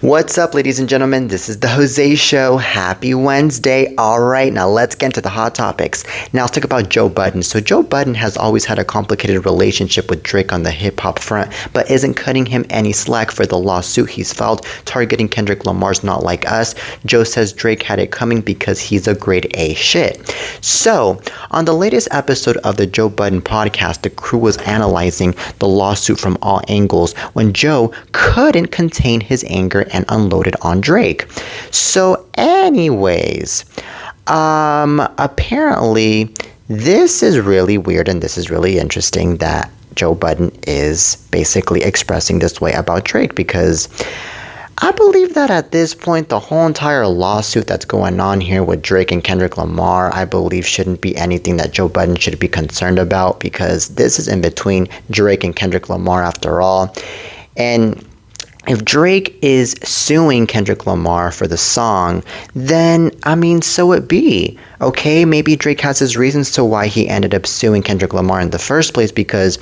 What's up, ladies and gentlemen? This is the Jose Show. Happy Wednesday. All right, now let's get into the hot topics. Now let's talk about Joe Budden. So Joe Budden has always had a complicated relationship with Drake on the hip-hop front, but isn't cutting him any slack for the lawsuit he's filed targeting Kendrick Lamar's Not Like Us. Joe says Drake had it coming because he's a grade A shit. So, on the latest episode of the Joe Budden podcast, the crew was analyzing the lawsuit from all angles when Joe couldn't contain his anger and unloaded on Drake. So anyways, apparently this is really weird and this is really interesting that Joe Budden is basically expressing this way about Drake, because I believe that at this point, the whole entire lawsuit that's going on here with Drake and Kendrick Lamar, I believe shouldn't be anything that Joe Budden should be concerned about, because this is in between Drake and Kendrick Lamar after all. And if Drake is suing Kendrick Lamar for the song, then, so it be. Okay, maybe Drake has his reasons to why he ended up suing Kendrick Lamar in the first place, because,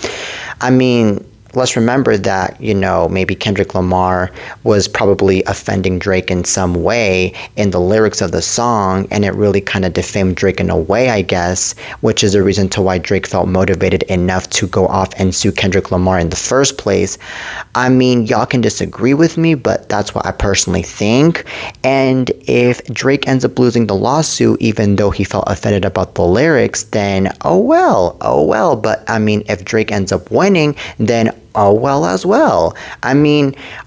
let's remember that, maybe Kendrick Lamar was probably offending Drake in some way in the lyrics of the song, and it really kind of defamed Drake in a way, I guess, which is a reason to why Drake felt motivated enough to go off and sue Kendrick Lamar in the first place. Y'all can disagree with me, but that's what I personally think. And if Drake ends up losing the lawsuit, even though he felt offended about the lyrics, then oh well. But if Drake ends up winning, then oh well as well.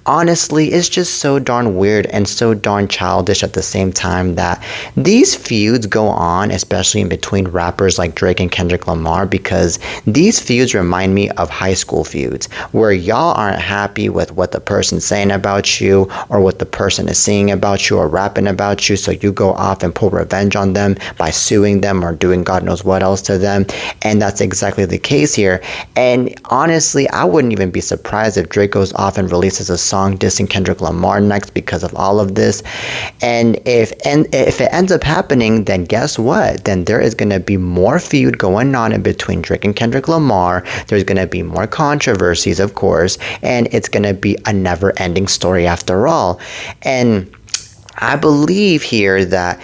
Honestly, it's just so darn weird and so darn childish at the same time that these feuds go on, especially in between rappers like Drake and Kendrick Lamar, because these feuds remind me of high school feuds where y'all aren't happy with what the person's saying about you or what the person is singing about you or rapping about you, so you go off and pull revenge on them by suing them or doing God knows what else to them. And that's exactly the case here. And honestly, I wouldn't even be surprised if Drake goes off and releases a song dissing Kendrick Lamar next because of all of this. And if it ends up happening, then guess what? Then there is going to be more feud going on in between Drake and Kendrick Lamar. There's going to be more controversies, of course, and it's going to be a never-ending story after all. And I believe here that,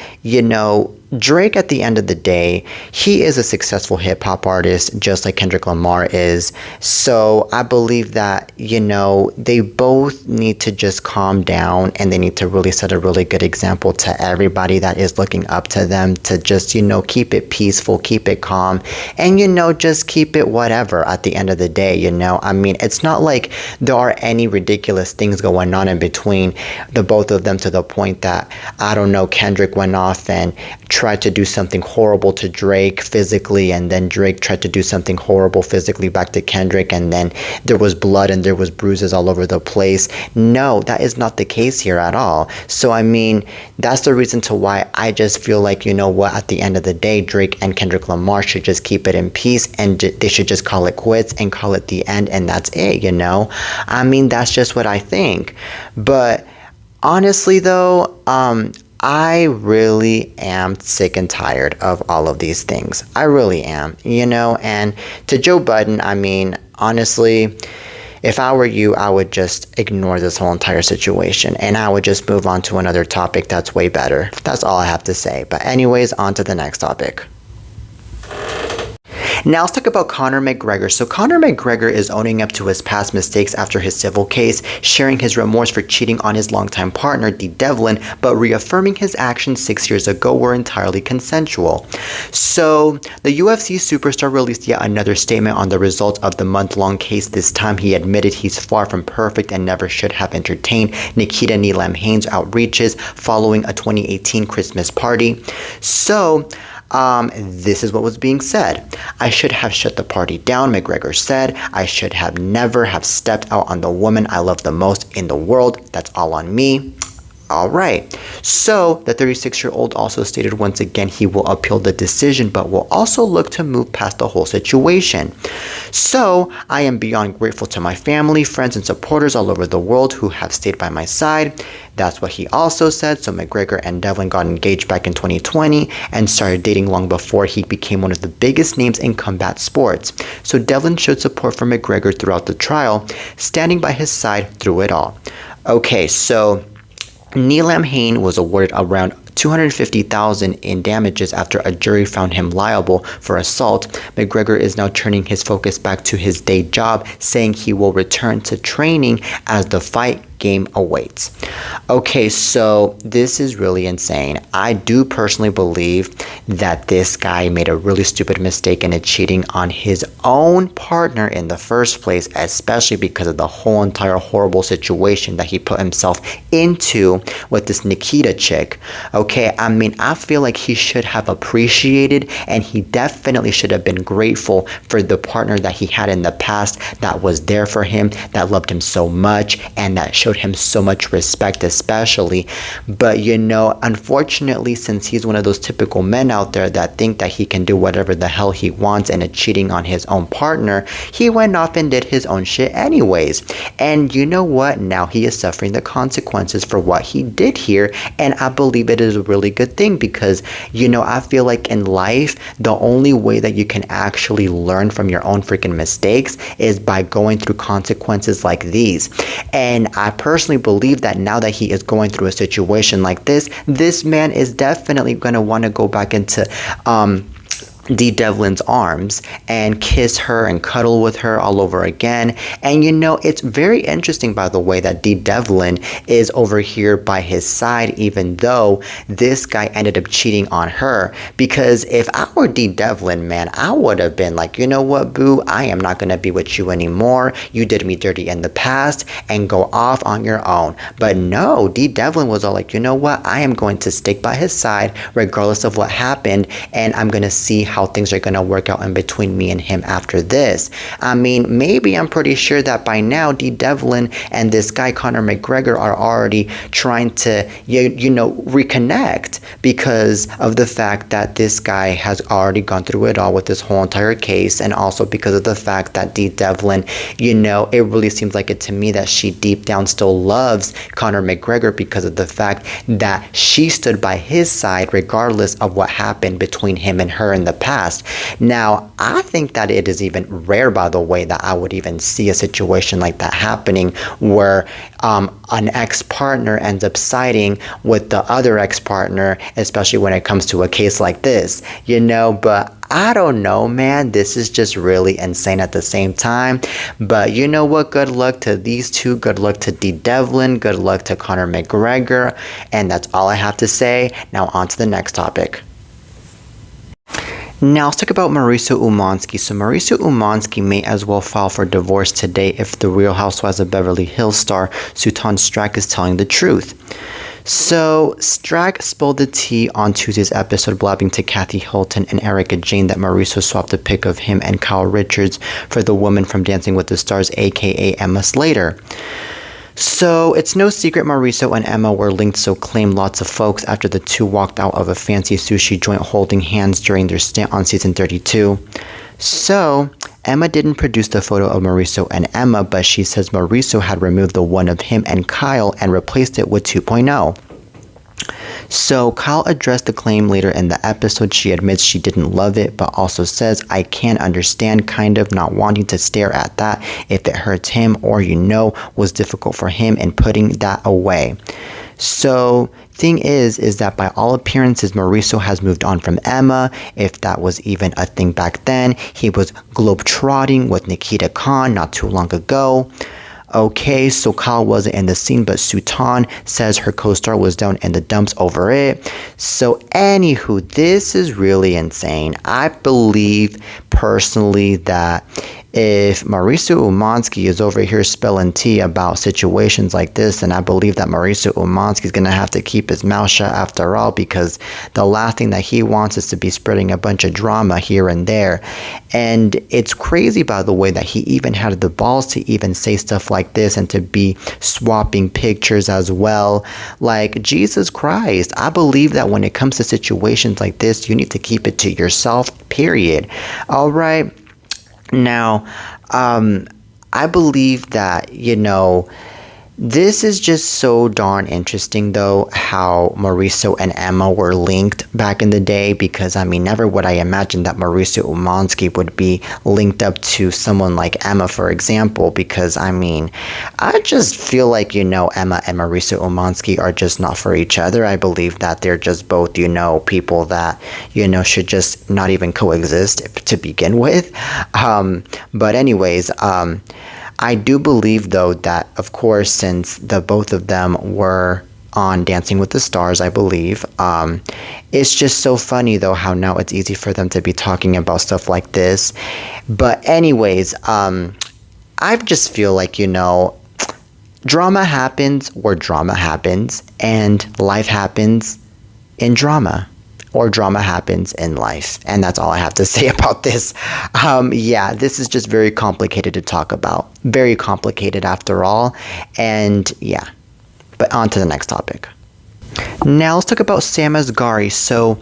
Drake, at the end of the day, he is a successful hip-hop artist, just like Kendrick Lamar is. So I believe that, they both need to just calm down, and they need to really set a really good example to everybody that is looking up to them to just, keep it peaceful, keep it calm, and, just keep it whatever at the end of the day, It's not like there are any ridiculous things going on in between the both of them to the point that, I don't know, Kendrick went off and tried to do something horrible to Drake physically, and then Drake tried to do something horrible physically back to Kendrick, and then there was blood and there was bruises all over the place. No, that is not the case here at all. So that's the reason to why I just feel like, at the end of the day, Drake and Kendrick Lamar should just keep it in peace, and they should just call it quits and call it the end, and that's it. That's just what I think. But honestly though, I really am sick and tired of all of these things. I really am, and to Joe Budden, honestly, if I were you, I would just ignore this whole entire situation and I would just move on to another topic that's way better. That's all I have to say. But anyways, on to the next topic. Now let's talk about Conor McGregor. So Conor McGregor is owning up to his past mistakes after his civil case, sharing his remorse for cheating on his longtime partner, Dee Devlin, but reaffirming his actions 6 years ago were entirely consensual. So the UFC superstar released yet another statement on the results of the month-long case. This time he admitted he's far from perfect and never should have entertained Nikita Neelam Haynes' outreaches following a 2018 Christmas party. So this is what was being said. I should have shut the party down, McGregor said. I should have never have stepped out on the woman I love the most in the world. That's all on me. All right. So the 36-year-old also stated once again he will appeal the decision, but will also look to move past the whole situation. So I am beyond grateful to my family, friends, and supporters all over the world who have stayed by my side. That's what he also said. So McGregor and Devlin got engaged back in 2020 and started dating long before he became one of the biggest names in combat sports. So Devlin showed support for McGregor throughout the trial, standing by his side through it all. Okay, so Neelam Hain was awarded around $250,000 in damages after a jury found him liable for assault. McGregor is now turning his focus back to his day job, saying he will return to training as the fight game awaits. Okay, so this is really insane. I do personally believe that this guy made a really stupid mistake in cheating on his own partner in the first place, especially because of the whole entire horrible situation that he put himself into with this Nikita chick. Okay, I mean, I feel like he should have appreciated, and he definitely should have been grateful for the partner that he had in the past that was there for him, that loved him so much, and that showed him so much respect, especially. But unfortunately, since he's one of those typical men out there that think that he can do whatever the hell he wants and cheating on his own partner, he went off and did his own shit anyways. And you know what? Now he is suffering the consequences for what he did here, and I believe it is a really good thing because I feel like in life the only way that you can actually learn from your own freaking mistakes is by going through consequences like these. And I personally believe that now that he is going through a situation like this man is definitely going to want to go back into Dee Devlin's arms and kiss her and cuddle with her all over again. And it's very interesting, by the way, that Dee Devlin is over here by his side, even though this guy ended up cheating on her. Because if I were Dee Devlin, man, I would have been like, you know what, boo, I am not going to be with you anymore. You did me dirty in the past, and go off on your own. But no, Dee Devlin was all like, you know what, I am going to stick by his side regardless of what happened, and I'm going to see how things are going to work out in between me and him after this. I mean, maybe I'm pretty sure that by now Dee Devlin and this guy Conor McGregor are already trying to reconnect because of the fact that this guy has already gone through it all with this whole entire case, and also because of the fact that Dee Devlin, it really seems like it to me that she deep down still loves Conor McGregor because of the fact that she stood by his side regardless of what happened between him and her in the past. Now, I think that it is even rare, by the way, that I would even see a situation like that happening where an ex-partner ends up siding with the other ex-partner, especially when it comes to a case like this, but I don't know, man. This is just really insane at the same time. But you know what? Good luck to these two. Good luck to Dee Devlin. Good luck to Conor McGregor. And that's all I have to say. Now on to the next topic. Now let's talk about Mauricio Umansky. So Mauricio Umansky may as well file for divorce today if the Real Housewives of Beverly Hills star Sultan Strack is telling the truth. So Strack spilled the tea on Tuesday's episode, blabbing to Kathy Hilton and Erica Jane that Mauricio swapped a pic of him and Kyle Richards for the woman from Dancing with the Stars, aka Emma Slater. So it's no secret Mauricio and Emma were linked, so claimed lots of folks, after the two walked out of a fancy sushi joint holding hands during their stint on season 32. So Emma didn't produce the photo of Mauricio and Emma, but she says Mauricio had removed the one of him and Kyle and replaced it with 2.0. So Kyle addressed the claim later in the episode. She admits she didn't love it, but also says, I can understand kind of not wanting to stare at that if it hurts him or was difficult for him, and putting that away. So thing is that by all appearances Mauricio has moved on from Emma, if that was even a thing back then. He was globetrotting with Nikita Khan not too long ago. Okay, so Kyle wasn't in the scene, but Sultan says her co-star was down in the dumps over it. So anywho, this is really insane. I believe personally that if Mauricio Umansky is over here spilling tea about situations like this, and I believe that Mauricio Umansky is going to have to keep his mouth shut after all, because the last thing that he wants is to be spreading a bunch of drama here and there. And it's crazy, by the way, that he even had the balls to even say stuff like this and to be swapping pictures as well. Like, Jesus Christ, I believe that when it comes to situations like this, you need to keep it to yourself, period. All right. Now, I believe that, This is just so darn interesting though, how Mauricio and Emma were linked back in the day, because I mean, never would I imagine that Mauricio Umansky would be linked up to someone like Emma, for example, because I mean, I just feel like, Emma and Mauricio Umansky are just not for each other. I believe that they're just both, people that, should just not even coexist to begin with. But anyways, I do believe, though, that, of course, since the both of them were on Dancing with the Stars, I believe, it's just so funny, though, how now it's easy for them to be talking about stuff like this. But anyways, I just feel like, drama happens where drama happens, and life happens in drama. Or drama happens in life. And that's all I have to say about this. Yeah, this is just very complicated to talk about. Very complicated after all. And yeah, but on to the next topic. Now let's talk about Sam Asghari. So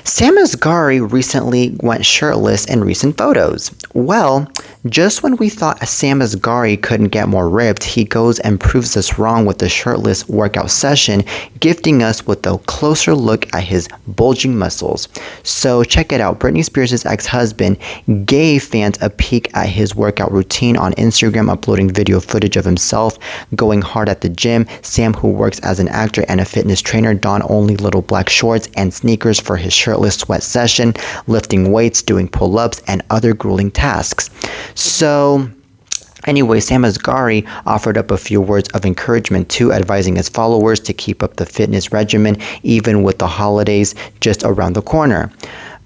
Sam Asghari recently went shirtless in recent photos. Well, just when we thought Sam Asghari couldn't get more ripped, he goes and proves us wrong with the shirtless workout session, gifting us with a closer look at his bulging muscles. So check it out. Britney Spears' ex-husband gave fans a peek at his workout routine on Instagram, uploading video footage of himself going hard at the gym. Sam, who works as an actor and a fitness trainer, donned only little black shorts and sneakers for his shirtless sweat session, lifting weights, doing pull-ups, and other grueling tasks. So anyway, Sam Asghari offered up a few words of encouragement too, advising his followers to keep up the fitness regimen even with the holidays just around the corner.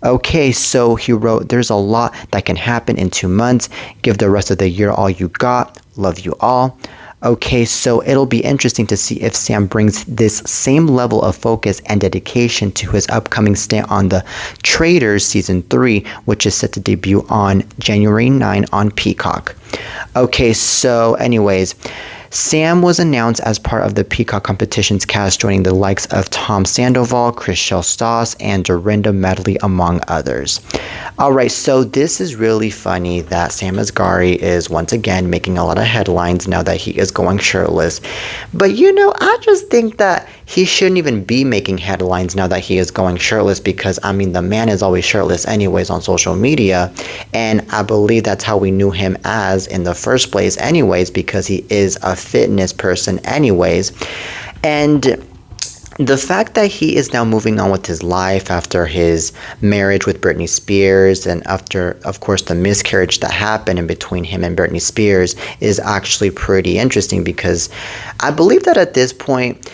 Okay, so he wrote, "There's a lot that can happen in 2 months. Give the rest of the year all you got. Love you all." Okay, so it'll be interesting to see if Sam brings this same level of focus and dedication to his upcoming stint on The Traitors Season 3, which is set to debut on January 9 on Peacock. Okay, so anyways, Sam was announced as part of the Peacock competition's cast, joining the likes of Tom Sandoval, Chriselle Stoss, and Dorinda Medley, among others. Alright, so this is really funny that Sam Asghari is once again making a lot of headlines now that he is going shirtless. But I just think that he shouldn't even be making headlines now that he is going shirtless, because I mean, the man is always shirtless anyways on social media, and I believe that's how we knew him as in the first place anyways, because he is a fitness person anyways. And the fact that he is now moving on with his life after his marriage with Britney Spears, and after, of course, the miscarriage that happened in between him and Britney Spears, is actually pretty interesting, because I believe that at this point,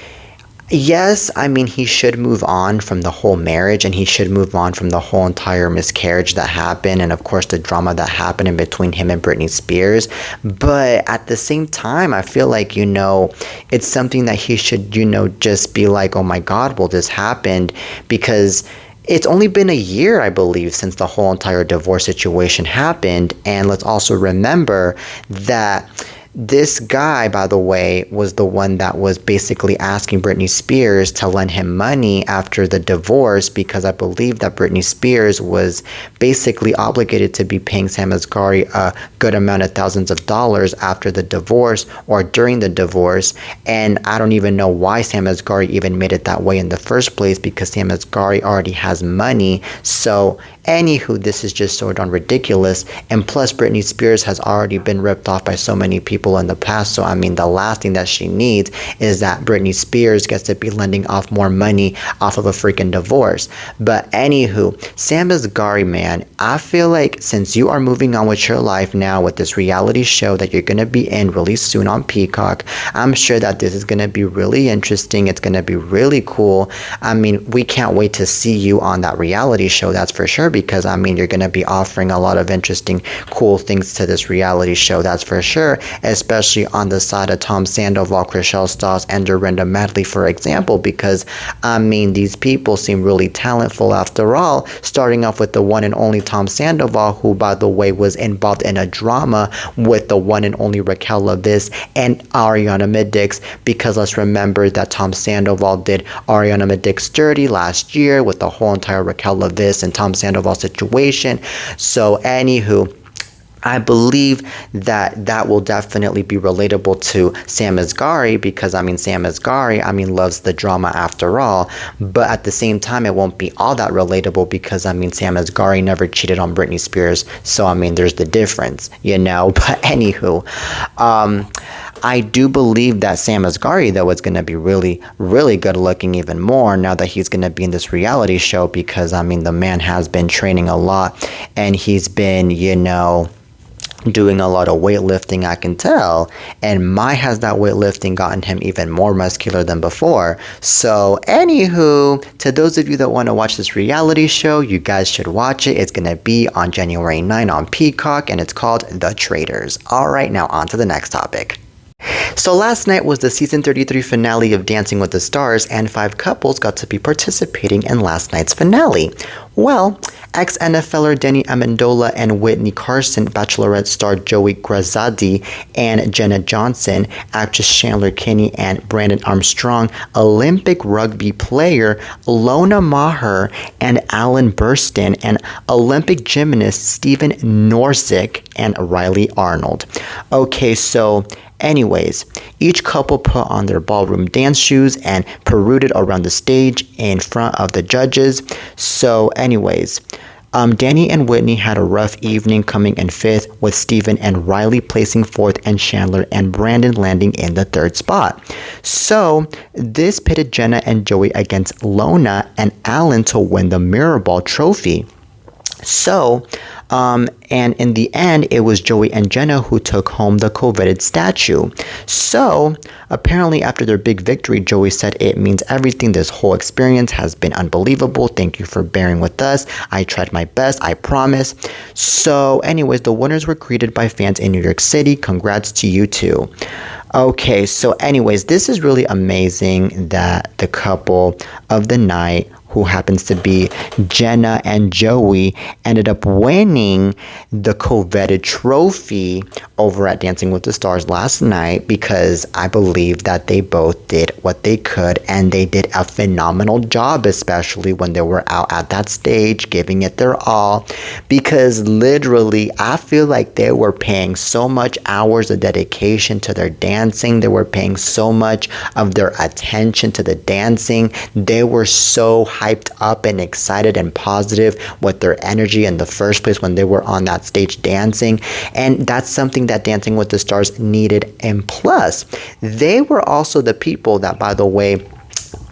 yes, I mean, he should move on from the whole marriage, and he should move on from the whole entire miscarriage that happened, and of course the drama that happened in between him and Britney Spears. But at the same time, I feel like, it's something that he should, just be like, oh my God, well, this happened, because it's only been a year, I believe, since the whole entire divorce situation happened. And let's also remember that this guy, by the way, was the one that was basically asking Britney Spears to lend him money after the divorce, because I believe that Britney Spears was basically obligated to be paying Sam Asghari a good amount of thousands of dollars after the divorce or during the divorce. And I don't even know why Sam Asghari even made it that way in the first place, because Sam Asghari already has money. So anywho, this is just so darn ridiculous. And plus, Britney Spears has already been ripped off by so many people in the past. So I mean, the last thing that she needs is that Britney Spears gets to be lending off more money off of a freaking divorce. But anywho, Sam Asghari, man, I feel like since you are moving on with your life now with this reality show that you're going to be in really soon on Peacock, I'm sure that this is going to be really interesting. It's going to be really cool. I mean, we can't wait to see you on that reality show, that's for sure, because I mean, you're going to be offering a lot of interesting, cool things to this reality show, that's for sure, especially on the side of Tom Sandoval, Chriselle Stoss, and Dorinda Medley, for example, because I mean, these people seem really talentful after all, starting off with the one and only Tom Sandoval, who, by the way, was involved in a drama with the one and only Raquel Leviss and Ariana Midix, because let's remember that Tom Sandoval did Ariana Midix dirty last year with the whole entire Raquel Leviss and Tom Sandoval situation. So anywho, I believe that that will definitely be relatable to Sam Asghari because Sam Asghari loves the drama after all, but at the same time it won't be all that relatable because Sam Asghari never cheated on Britney Spears, so there's the difference, you know. But anywho, I do believe that Sam Asghari though is going to be really, really good looking even more now that he's going to be in this reality show because the man has been training a lot and he's been, you know, doing a lot of weightlifting, I can tell, and my has that weightlifting gotten him even more muscular than before. So anywho, to those of you that want to watch this reality show, you guys should watch it. It's gonna be on January 9 on Peacock and it's called The Traitors. Alright, now on to the next topic. So last night was the season 33 finale of Dancing with the Stars, and 5 couples got to be participating in last night's finale. Well, ex-NFLer Denny Amendola and Whitney Carson, Bachelorette star Joey Graziadei and Jenna Johnson, actress Chandler Kinney and Brandon Armstrong, Olympic rugby player Lona Maher and Alan Burston, and Olympic gymnast Stephen Norsik and Riley Arnold. Okay, so anyways, each couple put on their ballroom dance shoes and paraded around the stage in front of the judges. So anyways, Danny and Whitney had a rough evening, coming in 5th, with Stephen and Riley placing 4th and Chandler and Brandon landing in the 3rd spot. So this pitted Jenna and Joey against Lona and Alan to win the Mirror Ball trophy. So, and in the end, it was Joey and Jenna who took home the coveted statue. So, apparently after their big victory, Joey said, "It means everything. This whole experience has been unbelievable. Thank you for bearing with us. I tried my best, I promise." So, anyways, the winners were greeted by fans in New York City. Congrats to you too. Okay, so anyways, this is really amazing that the couple of the night, who happens to be Jenna and Joey, ended up winning the coveted trophy over at Dancing with the Stars last night, because I believe that they both did what they could and they did a phenomenal job, especially when they were out at that stage giving it their all, because literally I feel like they were paying so much hours of dedication to their dancing. They were paying so much of their attention to the dancing. They were so hyped up and excited and positive with their energy in the first place when they were on that stage dancing, and that's something that Dancing with the Stars needed. And plus, they were also the people that, by the way,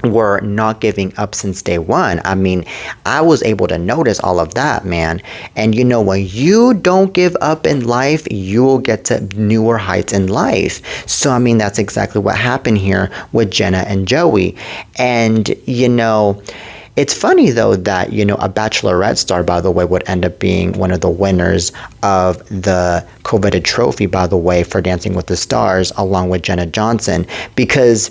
were not giving up since day one. I mean, I was able to notice all of that, man. And you know, when you don't give up in life, you will get to newer heights in life. So, I mean, that's exactly what happened here with Jenna and Joey. And, you know, it's funny, though, that, you know, a Bachelorette star, by the way, would end up being one of the winners of the coveted trophy, by the way, for Dancing with the Stars, along with Jenna Johnson, because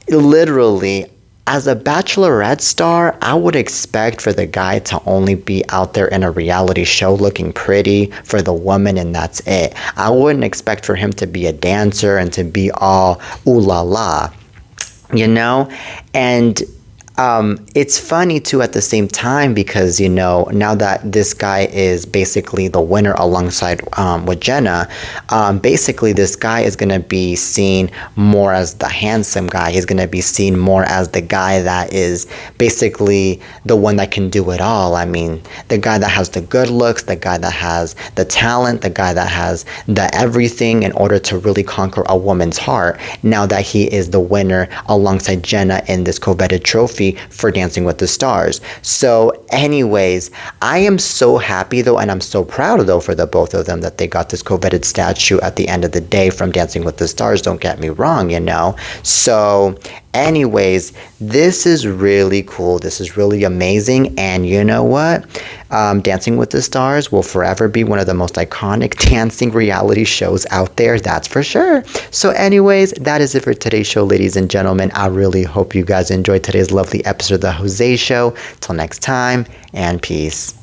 literally, as a Bachelorette star, I would expect for the guy to only be out there in a reality show looking pretty for the woman, and that's it. I wouldn't expect for him to be a dancer and to be all ooh la la, you know? And it's funny too at the same time, because, you know, now that this guy is basically the winner alongside with Jenna, basically this guy is going to be seen more as the handsome guy. He's going to be seen more as the guy that is basically the one that can do it all. I mean, the guy that has the good looks, the guy that has the talent, the guy that has the everything in order to really conquer a woman's heart, now that he is the winner alongside Jenna in this coveted trophy for Dancing with the Stars. So anyways, I am so happy though, and I'm so proud though for the both of them that they got this coveted statue at the end of the day from Dancing with the Stars. Don't get me wrong, you know. So anyways, this is really cool. This is really amazing. And you know what? Dancing with the Stars will forever be one of the most iconic dancing reality shows out there. That's for sure. So anyways, that is it for today's show, ladies and gentlemen. I really hope you guys enjoyed today's lovely episode of The Jose Show. Till next time, and peace.